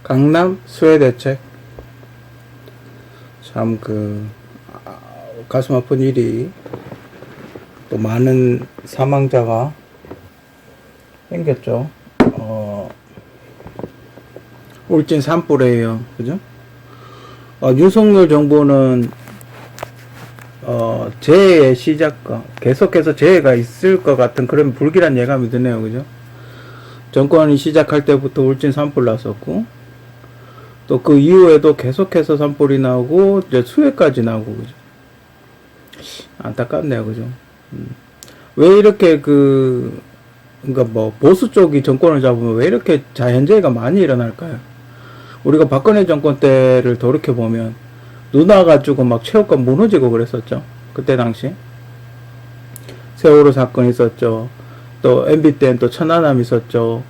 강남 수해 대책. 참 가슴 아픈 일이 또 많은 사망자가 생겼죠. 울진 산불이에요. 그죠? 윤석열 정부는 재해의 시작과 계속해서 재해가 있을 것 같은 그런 불길한 예감이 드네요. 그죠? 정권이 시작할 때부터 울진 산불 났었고, 또 그 이후에도 계속해서 산불이 나오고, 이제 수해까지 나오고, 그죠? 안타깝네요. 그죠? 왜 이렇게 그러니까 뭐, 보수 쪽이 정권을 잡으면 왜 이렇게 자연재해가 많이 일어날까요? 우리가 박근혜 정권 때를 돌이켜보면, 눈 와가지고 막 체육관 무너지고 그랬었죠. 그때 당시. 세월호 사건 있었죠. 또 MB 때는 또 천안함 있었죠.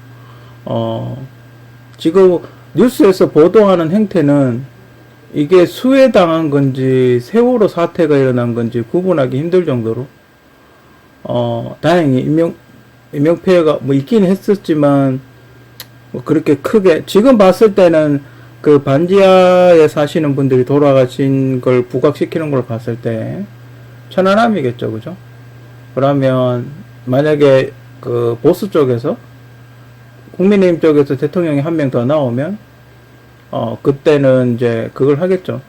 지금 뉴스에서 보도하는 행태는 이게 수해당한 건지 세월호 사태가 일어난 건지 구분하기 힘들 정도로 다행히 인명피해가 뭐 있긴 했었지만 뭐 그렇게 크게 지금 봤을 때는 그 반지하에 사시는 분들이 돌아가신 걸 부각시키는 걸 봤을 때 천안함이겠죠. 그죠? 그러면 만약에 그 보수 쪽에서 국민의힘 쪽에서 대통령이 한 명 더 나오면 그때는 이제 그걸 하겠죠.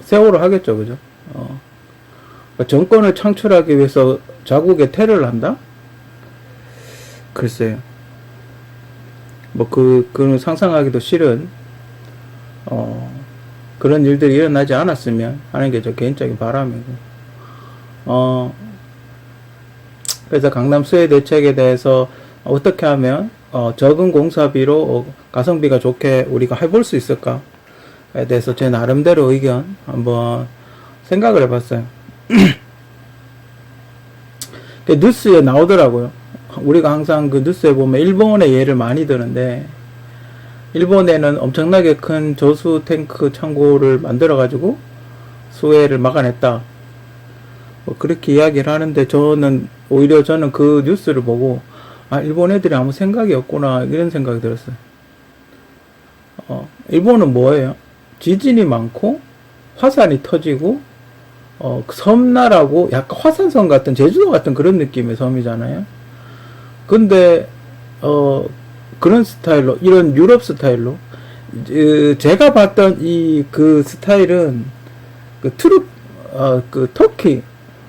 세월호 하겠죠. 그죠? 정권을 창출하기 위해서 자국에 테러를 한다? 글쎄요. 뭐 그는 상상하기도 싫은 그런 일들이 일어나지 않았으면 하는 게 저 개인적인 바람이고. 그래서 강남 수해 대책에 대해서 어떻게 하면 적은 공사비로 가성비가 좋게 우리가 해볼 수 있을까에 대해서 제 나름대로 의견 한번 생각을 해봤어요. 뉴스에 나오더라고요. 우리가 항상 그 뉴스에 보면 일본의 예를 많이 드는데, 일본에는 엄청나게 큰 저수 탱크 창고를 만들어 가지고 수해를 막아냈다, 뭐 그렇게 이야기를 하는데, 오히려 저는 그 뉴스를 보고 일본 애들이 아무 생각이 없구나 이런 생각이 들었어요. 일본은 뭐예요? 지진이 많고 화산이 터지고 섬나라고 약간 화산섬 같은 제주도 같은 그런 느낌의 섬이잖아요. 근데 그런 스타일로, 이런 유럽 스타일로, 제가 봤던 그 스타일은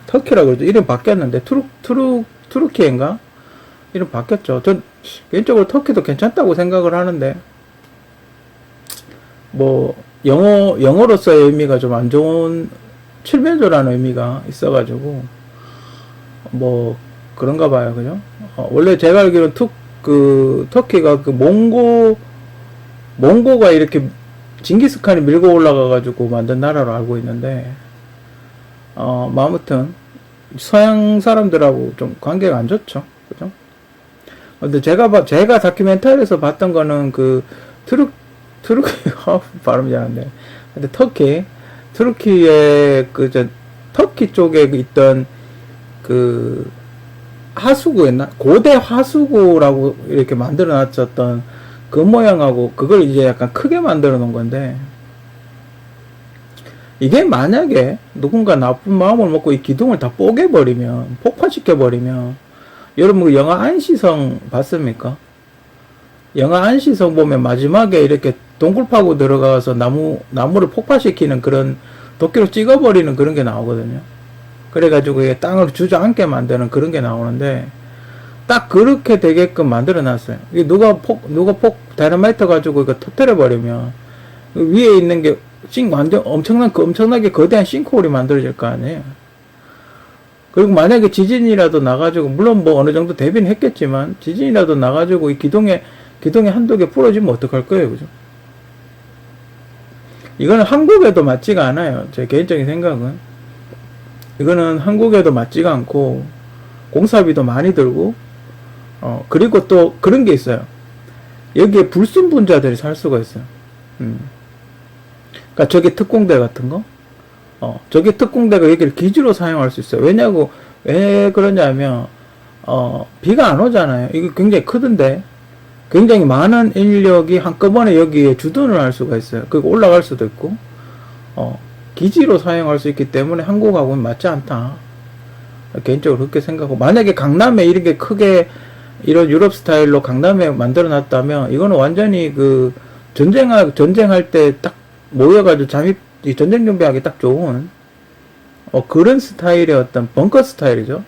터키라고 그러죠. 이름 바뀌었는데 투르키인가? 이름 바뀌었죠. 전 개인적으로 터키도 괜찮다고 생각을 하는데, 뭐 영어로서의 의미가 좀 안 좋은, 칠면조라는 의미가 있어가지고 뭐 그런가 봐요. 그죠? 원래 제가 알기로는 터키가 몽고가 이렇게 징기스칸이 밀고 올라가가지고 만든 나라로 알고 있는데, 아무튼 서양 사람들하고 좀 관계가 안 좋죠. 그죠? 근데 제가 다큐멘터리에서 봤던 거는 트루키 발음이 잘 안 돼. 근데 터키의 터키 쪽에 있던 하수구였나? 고대 하수구라고 이렇게 만들어 놨었던 그 모양하고 그걸 이제 약간 크게 만들어 놓은 건데, 이게 만약에 누군가 나쁜 마음을 먹고 이 기둥을 다 뽀개버리면, 폭파시켜버리면, 여러분 그 영화 안시성 봤습니까? 영화 안시성 보면 마지막에 이렇게 동굴 파고 들어가서 나무를 폭파시키는 그런 도끼로 찍어버리는 그런 게 나오거든요. 그래가지고 이게 땅을 주저앉게 만드는 그런 게 나오는데, 딱 그렇게 되게끔 만들어 놨어요. 이게 누가 다이너마이트 가지고 이거 터뜨려버리면, 위에 있는 게 완전 엄청나게 거대한 싱크홀이 만들어질 거 아니에요. 그리고 만약에 지진이라도 나가지고, 물론 뭐 어느 정도 대비는 했겠지만, 지진이라도 나가지고 이 기둥에 한두 개 부러지면 어떡할 거예요. 그죠? 이거는 한국에도 맞지가 않아요. 제 개인적인 생각은. 이거는 한국에도 맞지가 않고, 공사비도 많이 들고, 그리고 또 그런 게 있어요. 여기에 불순분자들이 살 수가 있어요. 그러니까 저게 특공대 같은 거? 저게 특공대가 여기를 기지로 사용할 수 있어요. 왜 그러냐면, 비가 안 오잖아요. 이거 굉장히 크던데, 굉장히 많은 인력이 한꺼번에 여기에 주둔을 할 수가 있어요. 그리고 올라갈 수도 있고, 기지로 사용할 수 있기 때문에 한국하고는 맞지 않다. 개인적으로 그렇게 생각하고, 만약에 강남에 이렇게 크게 이런 유럽 스타일로 강남에 만들어 놨다면, 이거는 완전히 그 전쟁할 때 딱 모여가지고 전쟁 준비하기 딱 좋은, 그런 스타일의 어떤 벙커 스타일이죠.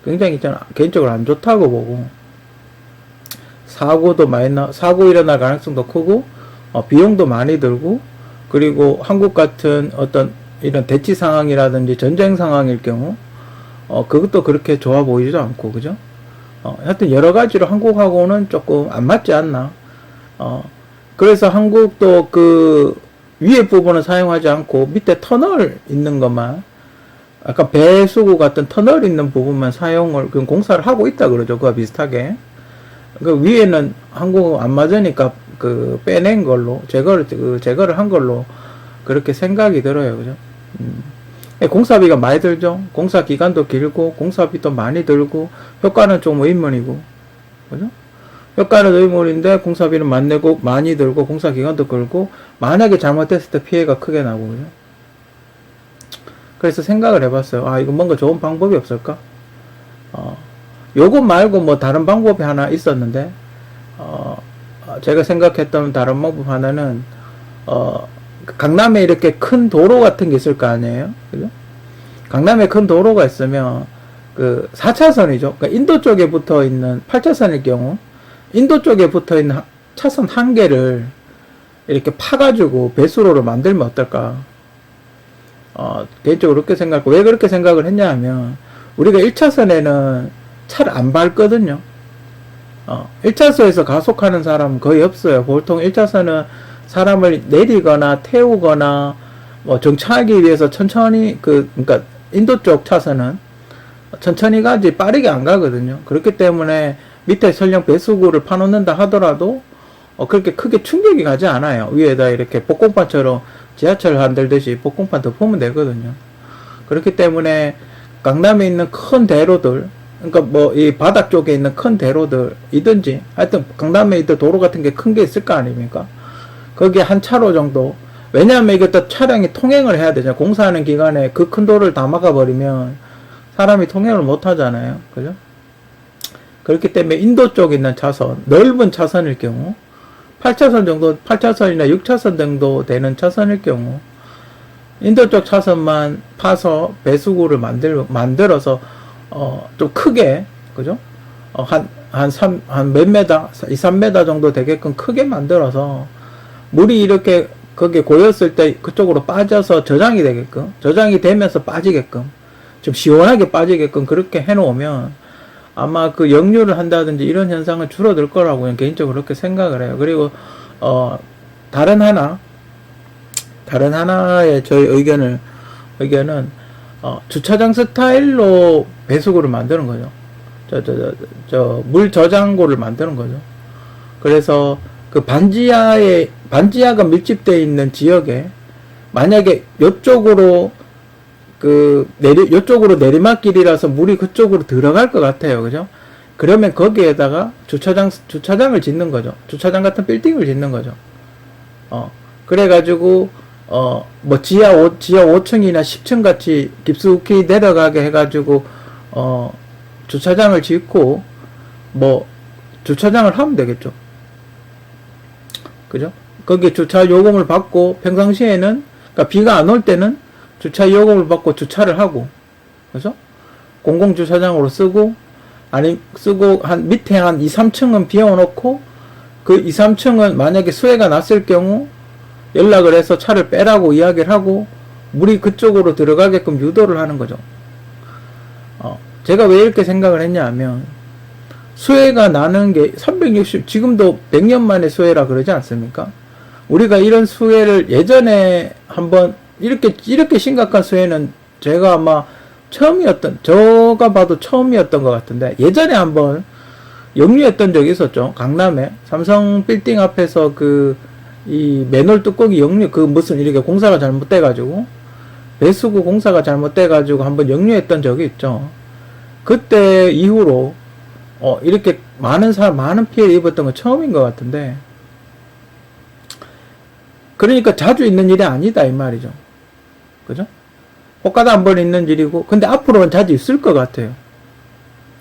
굉장히 저는 개인적으로 안 좋다고 보고, 사고 일어날 가능성도 크고, 비용도 많이 들고, 그리고 한국 같은 어떤 이런 대치 상황이라든지 전쟁 상황일 경우, 그것도 그렇게 좋아 보이지도 않고, 그죠? 하여튼 여러 가지로 한국하고는 조금 안 맞지 않나. 그래서 한국도 그 위에 부분을 사용하지 않고 밑에 터널 있는 것만, 아까 배수구 같은 터널 있는 부분만 사용을, 그 공사를 하고 있다 그러죠. 그와 비슷하게. 그 위에는 한국하고 안 맞으니까 그 빼낸 걸로, 제거를 한 걸로 그렇게 생각이 들어요. 그죠? 공사비가 많이 들죠? 공사 기간도 길고, 공사비도 많이 들고, 효과는 좀 의문이고, 그죠? 효과는 의문인데, 공사비는 많이 들고, 공사 기간도 길고, 만약에 잘못됐을 때 피해가 크게 나고, 그죠? 그래서 생각을 해봤어요. 아, 이거 뭔가 좋은 방법이 없을까? 요거 말고 뭐 다른 방법이 하나 있었는데, 제가 생각했던 다른 방법 하나는, 강남에 이렇게 큰 도로 같은 게 있을 거 아니에요? 그죠? 강남에 큰 도로가 있으면, 그 4차선이죠. 그러니까 인도 쪽에 붙어 있는 8차선일 경우, 인도 쪽에 붙어 있는 차선 한 개를 이렇게 파가지고 배수로를 만들면 어떨까? 개인적으로 그렇게 생각하고, 왜 그렇게 생각을 했냐 하면, 우리가 1차선에는 차를 안 밟거든요. 1차선에서 가속하는 사람은 거의 없어요. 보통 1차선은 사람을 내리거나 태우거나 뭐 정차하기 위해서 천천히 그러니까 인도 쪽 차선은 천천히 가지 빠르게 안 가거든요. 그렇기 때문에 밑에 설령 배수구를 파놓는다 하더라도 그렇게 크게 충격이 가지 않아요. 위에다 이렇게 복공판처럼 지하철 만들듯이 복공판 덮으면 되거든요. 그렇기 때문에 강남에 있는 큰 대로들, 그러니까 뭐 이 바닥 쪽에 있는 큰 대로들이든지, 하여튼 강남에 있던 도로 같은 게 큰 게 있을 거 아닙니까? 거기에 한 차로 정도. 왜냐하면 이것도 차량이 통행을 해야 되잖아요. 공사하는 기간에 그 큰 도로를 다 막아버리면 사람이 통행을 못 하잖아요. 그죠? 그렇기 때문에 인도 쪽에 있는 차선, 넓은 차선일 경우, 8차선 정도, 8차선이나 6차선 정도 되는 차선일 경우, 인도 쪽 차선만 파서 배수구를 만들어서, 좀 크게, 그죠? 한 몇 메다, 2, 3메다 정도 되게끔 크게 만들어서, 물이 이렇게 거기에 고였을 때 그쪽으로 빠져서 저장이 되게끔, 저장이 되면서 빠지게끔, 좀 시원하게 빠지게끔 그렇게 해놓으면, 아마 그 역류를 한다든지 이런 현상은 줄어들 거라고 개인적으로 그렇게 생각을 해요. 그리고, 다른 하나의 저희 의견은, 주차장 스타일로 배수구를 만드는 거죠. 물 저장고를 만드는 거죠. 그래서 그 반지하가 밀집되어 있는 지역에, 만약에 요쪽으로 요쪽으로 내리막길이라서 물이 그쪽으로 들어갈 것 같아요. 그죠? 그러면 거기에다가 주차장을 짓는 거죠. 주차장 같은 빌딩을 짓는 거죠. 그래가지고, 뭐, 지하 5층이나 10층 같이 깊숙이 내려가게 해가지고, 주차장을 짓고, 뭐, 주차장을 하면 되겠죠. 그죠? 거기에 주차 요금을 받고, 평상시에는, 그러니까 비가 안 올 때는 주차 요금을 받고 주차를 하고, 그죠? 공공주차장으로 쓰고, 밑에 한 2, 3층은 비워놓고, 그 2, 3층은 만약에 수해가 났을 경우, 연락을 해서 차를 빼라고 이야기를 하고, 물이 그쪽으로 들어가게끔 유도를 하는 거죠. 제가 왜 이렇게 생각을 했냐 하면, 수해가 나는 게 지금도 100년 만에 수해라 그러지 않습니까? 우리가 이런 수해를 예전에 한번, 이렇게 심각한 수해는 제가 아마 제가 봐도 처음이었던 것 같은데, 예전에 한번 역류했던 적이 있었죠. 강남에. 삼성 빌딩 앞에서 이 맨홀 뚜껑이 무슨 이렇게 공사가 잘못돼가지고, 배수구 공사가 잘못돼가지고 한번 역류했던 적이 있죠. 그때 이후로, 이렇게 많은 피해를 입었던 건 처음인 것 같은데, 그러니까 자주 있는 일이 아니다, 이 말이죠. 그죠? 혹가다 한 번 있는 일이고, 근데 앞으로는 자주 있을 것 같아요.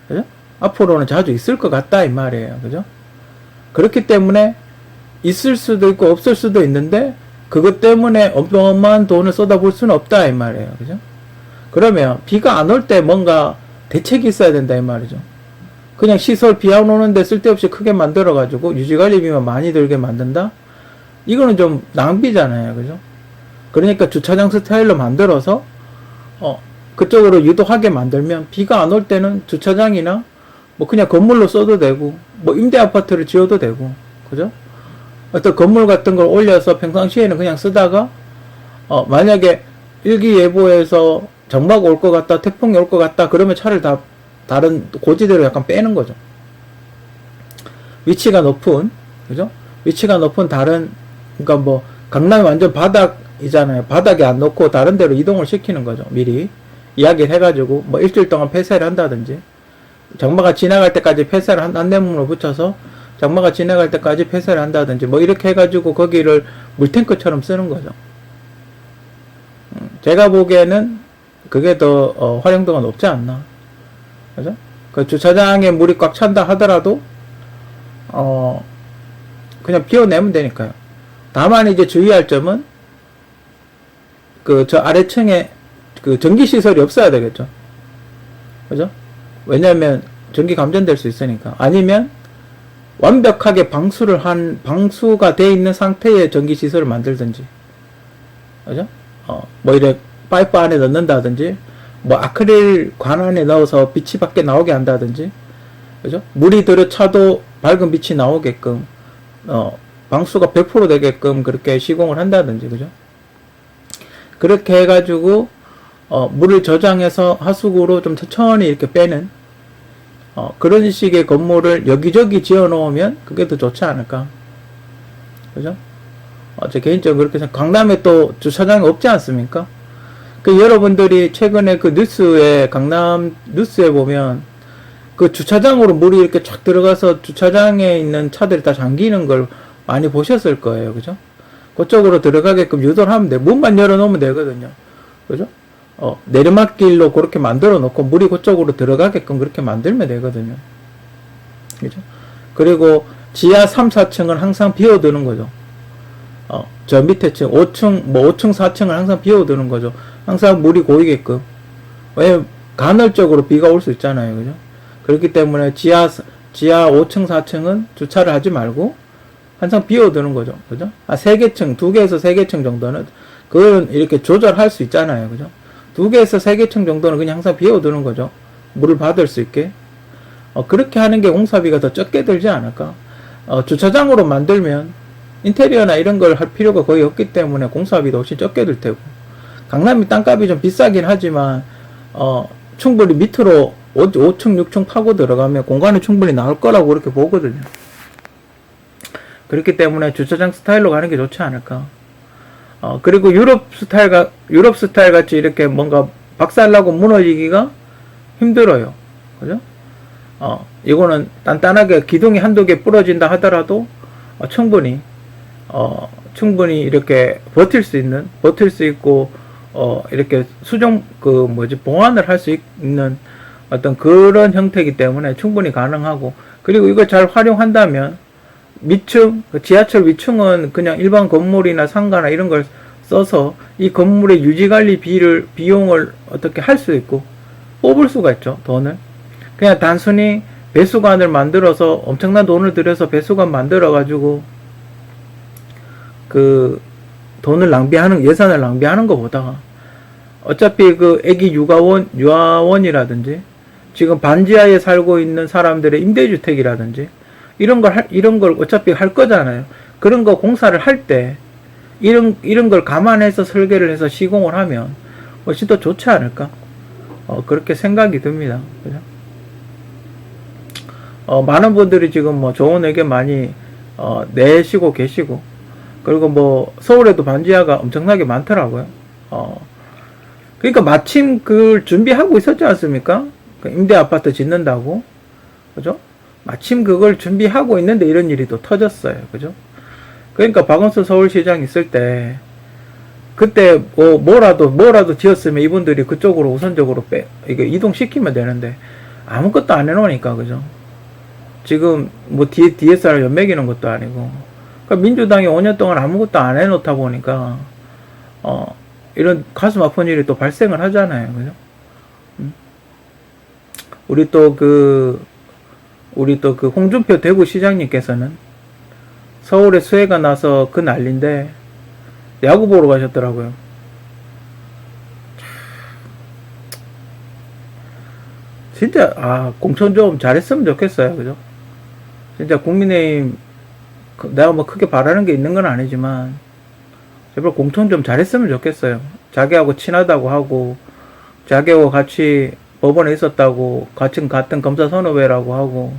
그죠? 앞으로는 자주 있을 것 같다, 이 말이에요. 그죠? 그렇기 때문에, 있을 수도 있고, 없을 수도 있는데, 그것 때문에 어마어마한 돈을 쏟아볼 수는 없다, 이 말이에요. 그죠? 그러면, 비가 안 올 때 뭔가 대책이 있어야 된다, 이 말이죠. 그냥 시설 비 안 오는데 쓸데없이 크게 만들어가지고, 유지관리비만 많이 들게 만든다? 이거는 좀 낭비잖아요. 그죠? 그러니까 주차장 스타일로 만들어서 그쪽으로 유도하게 만들면 비가 안 올 때는 주차장이나 뭐 그냥 건물로 써도 되고 뭐 임대 아파트를 지어도 되고, 그죠? 어떤 건물 같은 걸 올려서 평상시에는 그냥 쓰다가 만약에 일기예보에서 장마가 올 것 같다, 태풍이 올 것 같다, 그러면 차를 다 다른 고지대로 약간 빼는 거죠. 위치가 높은, 그죠? 위치가 높은 다른, 그러니까 뭐 강남이 완전 바닥이잖아요. 바닥에 안 놓고 다른 데로 이동을 시키는 거죠. 미리 이야기를 해가지고 뭐 일주일 동안 폐쇄를 한다든지, 장마가 지나갈 때까지 폐쇄를 안내문을 붙여서 장마가 지나갈 때까지 폐쇄를 한다든지, 뭐 이렇게 해가지고 거기를 물탱크처럼 쓰는 거죠. 제가 보기에는 그게 더 활용도가 높지 않나. 그죠? 그 주차장에 물이 꽉 찬다 하더라도 그냥 비워내면 되니까요. 다만 이제 주의할 점은 그 저 아래층에 그 전기 시설이 없어야 되겠죠. 그죠? 왜냐면 전기 감전될 수 있으니까. 아니면 완벽하게 방수가 돼 있는 상태의 전기 시설을 만들든지. 그죠? 뭐 이래 파이프 안에 넣는다든지, 뭐 아크릴 관 안에 넣어서 빛이 밖에 나오게 한다든지, 그죠? 물이 들어차도 밝은 빛이 나오게끔 방수가 100% 되게끔 그렇게 시공을 한다든지, 그죠? 그렇게 해가지고 물을 저장해서 하수구로 좀 천천히 이렇게 빼는 그런 식의 건물을 여기저기 지어 놓으면 그게 더 좋지 않을까. 그죠? 제 개인적으로 그렇게 생각. 강남에 또 주차장이 없지 않습니까? 그 여러분들이 최근에 그 뉴스에, 강남 뉴스에 보면 그 주차장으로 물이 이렇게 쫙 들어가서 주차장에 있는 차들이 다 잠기는 걸 많이 보셨을 거예요. 그죠? 그쪽으로 들어가게끔 유도를 하면 돼. 문만 열어놓으면 되거든요. 그죠? 내리막길로 그렇게 만들어 놓고 물이 그쪽으로 들어가게끔 그렇게 만들면 되거든요. 그죠? 그리고 지하 3, 4층은 항상 비워두는 거죠. 저 밑에 층, 5층, 뭐 5층, 4층을 항상 비워두는 거죠. 항상 물이 고이게끔. 왜냐면 간헐적으로 비가 올 수 있잖아요. 그죠? 그렇기 때문에 지하 5층, 4층은 주차를 하지 말고 항상 비워두는 거죠. 그죠? 3개 층, 2개에서 3개 층 정도는 그건 이렇게 조절할 수 있잖아요. 그죠? 2개에서 3개 층 정도는 그냥 항상 비워두는 거죠. 물을 받을 수 있게. 그렇게 하는 게 공사비가 더 적게 들지 않을까? 주차장으로 만들면 인테리어나 이런 걸 할 필요가 거의 없기 때문에 공사비도 훨씬 적게 들 테고, 강남이 땅값이 좀 비싸긴 하지만 충분히 밑으로 5층, 6층 파고 들어가면 공간이 충분히 나올 거라고 그렇게 보거든요. 그렇기 때문에 주차장 스타일로 가는 게 좋지 않을까. 그리고 유럽 스타일 같이 이렇게 뭔가 박살나고 무너지기가 힘들어요. 그죠? 이거는 단단하게 기둥이 한두 개 부러진다 하더라도 충분히 이렇게 버틸 수 있고, 이렇게 보완을 할 수 있는 어떤 그런 형태이기 때문에 충분히 가능하고, 그리고 이거 잘 활용한다면 위층, 지하철 위층은 그냥 일반 건물이나 상가나 이런 걸 써서 이 건물의 유지관리 비용을 어떻게 할 수 있고, 뽑을 수가 있죠, 돈을. 그냥 단순히 배수관을 만들어서 엄청난 돈을 들여서 배수관 만들어가지고 그 돈을 예산을 낭비하는 것보다 어차피 그 애기 유아원이라든지 지금 반지하에 살고 있는 사람들의 임대주택이라든지 이런 걸 어차피 할 거잖아요. 그런 거 공사를 할 때 이런 걸 감안해서 설계를 해서 시공을 하면 훨씬 더 좋지 않을까? 그렇게 생각이 듭니다. 그죠? 많은 분들이 지금 뭐 좋은 의견 많이 내시고 계시고, 그리고 뭐 서울에도 반지하가 엄청나게 많더라고요. 그러니까 마침 그걸 준비하고 있었지 않습니까? 그 임대 아파트 짓는다고, 그죠? 마침 그걸 준비하고 있는데 이런 일이 또 터졌어요. 그죠? 그러니까 박원순 서울시장 있을 때 그때 뭐라도 지었으면 이분들이 그쪽으로 우선적으로 이게 이동시키면 되는데 아무것도 안 해놓으니까. 그죠? 지금 뭐 DSR 연맥이는 것도 아니고, 그러니까 민주당이 5년 동안 아무것도 안 해놓다 보니까 이런 가슴 아픈 일이 또 발생을 하잖아요. 그죠? 우리 또 그 홍준표 대구시장님께서는 서울에 수해가 나서 그 난리인데 야구 보러 가셨더라고요. 진짜 공천 좀 잘했으면 좋겠어요. 그죠? 진짜 국민의힘 내가 뭐 크게 바라는 게 있는 건 아니지만 제발 공천 좀 잘했으면 좋겠어요. 자기하고 친하다고 하고 자기하고 같이 법원에 있었다고 같은 검사선후배라고 하고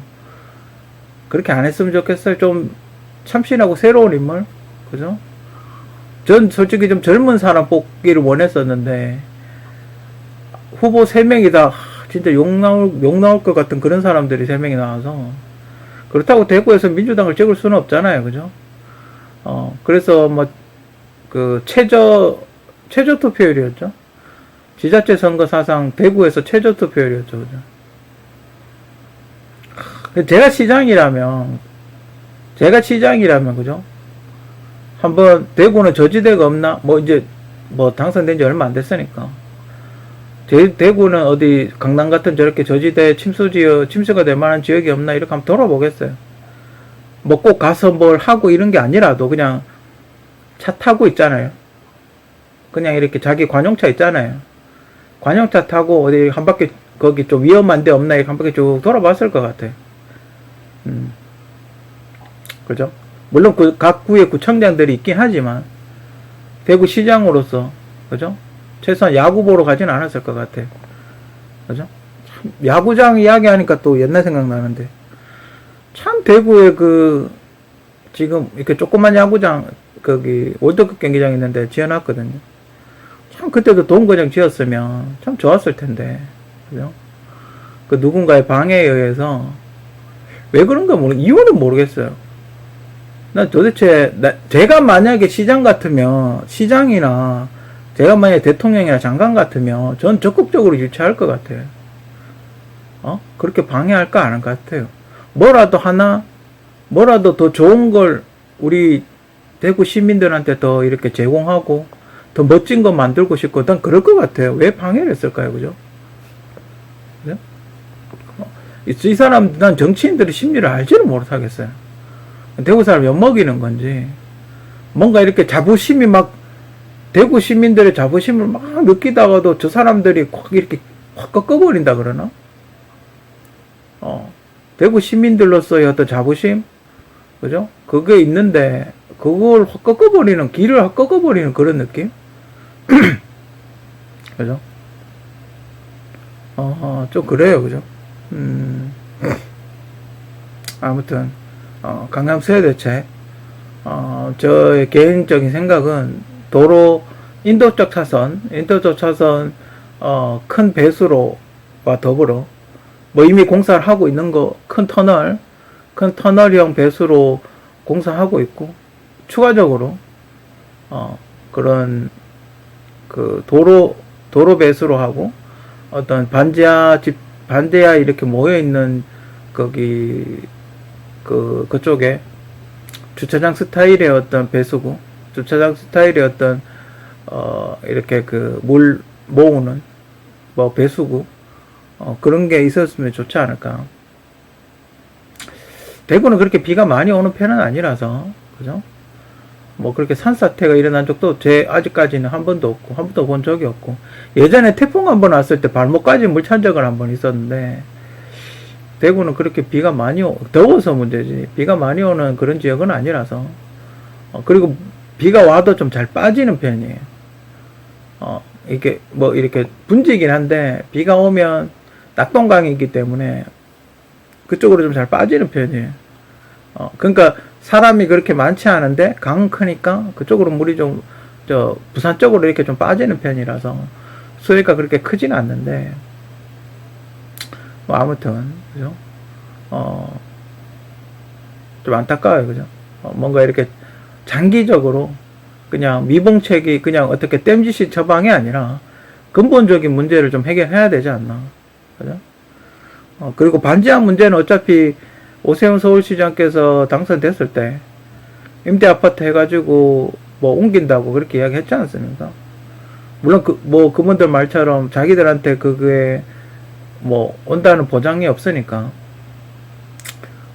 그렇게 안 했으면 좋겠어요. 좀 참신하고 새로운 인물. 그죠? 전 솔직히 좀 젊은 사람 뽑기를 원했었는데 후보 3명이 다 진짜 욕 나올 것 같은 그런 사람들이 3명이 나와서, 그렇다고 대구에서 민주당을 찍을 수는 없잖아요. 그죠? 그래서 최저 투표율이었죠. 지자체 선거 사상 대구에서 최저 투표율이었죠. 그죠? 제가 시장이라면, 그죠? 한번 대구는 저지대가 없나? 당선된 지 얼마 안 됐으니까. 대구는 어디 강남 같은 저렇게 저지대 침수가 될 만한 지역이 없나? 이렇게 한번 돌아보겠어요. 꼭 가서 뭘 하고 이런 게 아니라도 그냥 차 타고 있잖아요. 그냥 이렇게 자기 관용차 있잖아요. 관용차 타고 어디 한 바퀴 거기 좀 위험한 데 없나? 이렇게 한 바퀴 쭉 돌아봤을 것 같아요. 그죠? 물론 각 구의 구청장들이 있긴 하지만 대구시장으로서, 그죠? 최소한 야구 보러 가진 않았을 것 같아요. 그죠? 참, 야구장 이야기하니까 또 옛날 생각나는데, 참 대구에 지금 이렇게 조그만 야구장, 월드컵 경기장 있는데 지어놨거든요. 참 그때도 동구장 지었으면 참 좋았을 텐데, 그죠? 누군가의 방해에 의해서, 왜 그런가 이유는 모르겠어요. 난 도대체, 제가 만약에 시장 같으면, 시장이나, 제가 만약에 대통령이나 장관 같으면, 전 적극적으로 유치할 것 같아요. 그렇게 방해할까 안 할 것 같아요. 뭐라도 더 좋은 걸 우리 대구 시민들한테 더 이렇게 제공하고, 더 멋진 거 만들고 싶고, 난 그럴 것 같아요. 왜 방해를 했을까요? 그죠? 그죠? 이 사람, 난 정치인들의 심리를 알지를 못하겠어요. 대구 사람 엿먹이는 건지, 뭔가 이렇게 자부심이 대구 시민들의 자부심을 막 느끼다가도 저 사람들이 이렇게 확 꺾어버린다 그러나? 대구 시민들로서의 어떤 자부심? 그죠? 그게 있는데, 그걸 확 꺾어버리는, 길을 확 꺾어버리는 그런 느낌? 그죠? 좀 그래요. 그죠? 아무튼, 강남 수해 대책, 저의 개인적인 생각은 인도 쪽 차선, 큰 배수로와 더불어, 이미 공사를 하고 있는 큰 터널형 배수로 공사하고 있고, 추가적으로, 그런, 도로 배수로 하고, 어떤 반지하 이렇게 모여있는, 그쪽에, 주차장 스타일의 어떤 배수구, 주차장 스타일의 어떤, 이렇게 물 모으는, 배수구, 그런 게 있었으면 좋지 않을까. 대구는 그렇게 비가 많이 오는 편은 아니라서, 그죠? 그렇게 산사태가 일어난 적도 아직까지는 한 번도 본 적이 없고, 예전에 태풍 한 번 왔을 때 발목까지 물 찬 적은 한 번 있었는데, 대구는 그렇게 더워서 문제지, 비가 많이 오는 그런 지역은 아니라서, 그리고 비가 와도 좀 잘 빠지는 편이에요. 이렇게, 이렇게 분지긴 한데, 비가 오면 낙동강이기 때문에, 그쪽으로 좀 잘 빠지는 편이에요. 그러니까, 사람이 그렇게 많지 않은데, 강은 크니까, 그쪽으로 물이 부산 쪽으로 이렇게 좀 빠지는 편이라서, 수해가 그렇게 크진 않는데, 아무튼, 그죠? 좀 안타까워요. 그죠? 뭔가 이렇게 장기적으로 그냥 미봉책이 그냥 어떻게 땜짓이 처방이 아니라 근본적인 문제를 좀 해결해야 되지 않나. 그죠? 그리고 반지하 문제는 어차피 오세훈 서울시장께서 당선됐을 때 임대 아파트 해가지고 뭐 옮긴다고 그렇게 이야기 했지 않습니까? 물론 그분들 말처럼 자기들한테 그게 뭐 온다는 보장이 없으니까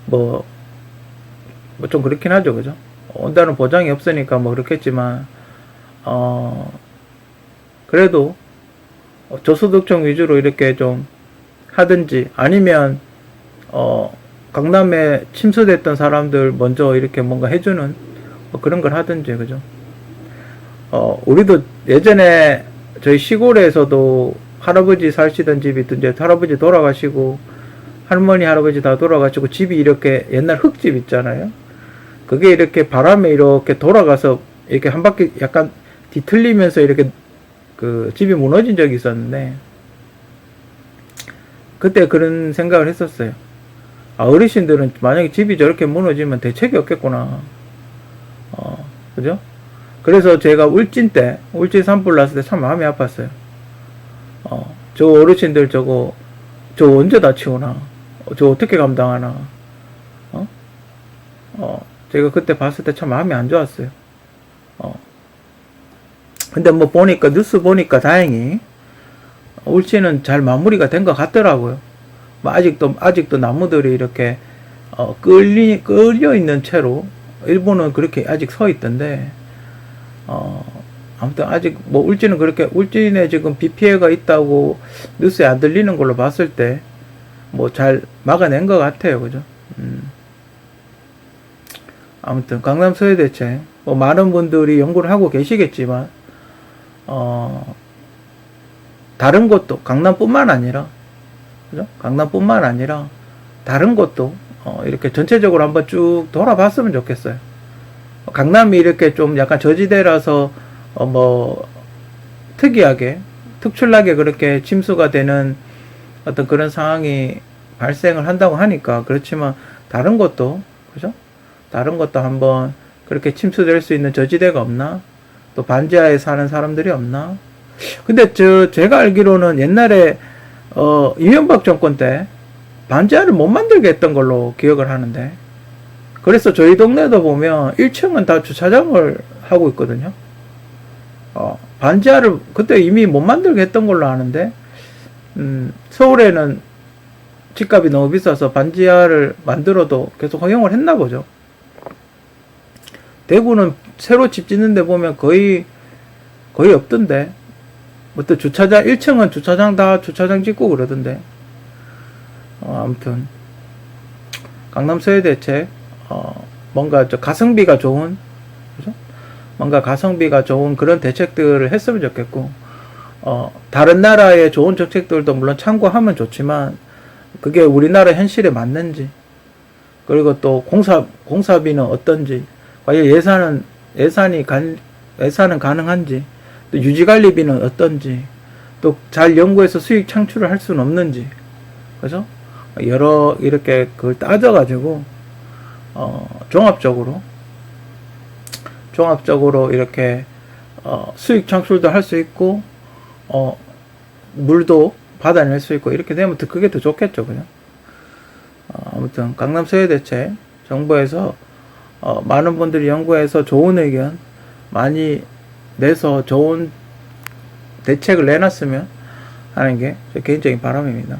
뭐 좀 그렇긴 하죠. 그죠? 온다는 보장이 없으니까 뭐 그렇겠지만 그래도 저소득층 위주로 이렇게 좀 하든지 아니면 강남에 침수됐던 사람들 먼저 이렇게 뭔가 해주는 뭐 그런 걸 하든지. 그죠? 우리도 예전에 저희 시골에서도 할아버지 사시던 집이 이제 할아버지 돌아가시고 할머니 할아버지 다 돌아가시고 집이 이렇게 옛날 흙집 있잖아요. 그게 이렇게 바람에 이렇게 돌아가서 이렇게 한 바퀴 약간 뒤틀리면서 이렇게 그 집이 무너진 적이 있었는데 그때 그런 생각을 했었어요. 어르신들은 만약에 집이 저렇게 무너지면 대책이 없겠구나. 그죠? 그래서 제가 울진 산불 났을 때 참 마음이 아팠어요. 저 어르신들 저 언제 다 치우나? 저 어떻게 감당하나? 제가 그때 봤을 때 참 마음이 안 좋았어요. 근데 뭐 뉴스 보니까 다행히 울진은 잘 마무리가 된 것 같더라고요. 뭐 아직도 나무들이 이렇게 끌려 있는 채로 일부는 그렇게 아직 서 있던데 아무튼 아직 뭐 울진에 지금 비 피해가 있다고 뉴스에 안 들리는 걸로 봤을 때 뭐 잘 막아낸 것 같아요. 그죠? 아무튼 강남 소외 대책 뭐 많은 분들이 연구를 하고 계시겠지만 다른 곳도 강남뿐만 아니라 그죠? 강남뿐만 아니라 다른 곳도 이렇게 전체적으로 한번 쭉 돌아봤으면 좋겠어요. 강남이 이렇게 좀 약간 저지대라서 뭐 특출나게 그렇게 침수가 되는 어떤 그런 상황이 발생을 한다고 하니까 그렇지만 다른 것도 그죠? 다른 것도 한번 그렇게 침수될 수 있는 저지대가 없나? 또 반지하에 사는 사람들이 없나? 근데 제가 알기로는 옛날에 이명박 정권 때 반지하를 못 만들게 했던 걸로 기억을 하는데 그래서 저희 동네도 보면 1층은 다 주차장을 하고 있거든요. 반지하를 그때 이미 못 만들게 했던 걸로 아는데 서울에는 집값이 너무 비싸서 반지하를 만들어도 계속 허용을 했나 보죠. 대구는 새로 집 짓는데 보면 거의 없던데. 뭐 또 1층은 주차장 짓고 그러던데. 아무튼 강남 소외 대책 뭔가 가성비가 좋은 그죠? 뭔가 가성비가 좋은 그런 대책들을 했으면 좋겠고 다른 나라의 좋은 정책들도 물론 참고하면 좋지만 그게 우리나라 현실에 맞는지 그리고 또 공사비는 어떤지 과연 예산은 가능한지 또 유지관리비는 어떤지 또 잘 연구해서 수익 창출을 할 수는 없는지 그죠? 이렇게 그걸 따져가지고 종합적으로 이렇게 수익 창출도 할 수 있고 물도 받아낼 수 있고 이렇게 되면 그게 더 좋겠죠. 그죠? 아무튼 강남 소외 대책 정부에서 많은 분들이 연구해서 좋은 의견 많이 내서 좋은 대책을 내놨으면 하는 게 제 개인적인 바람입니다.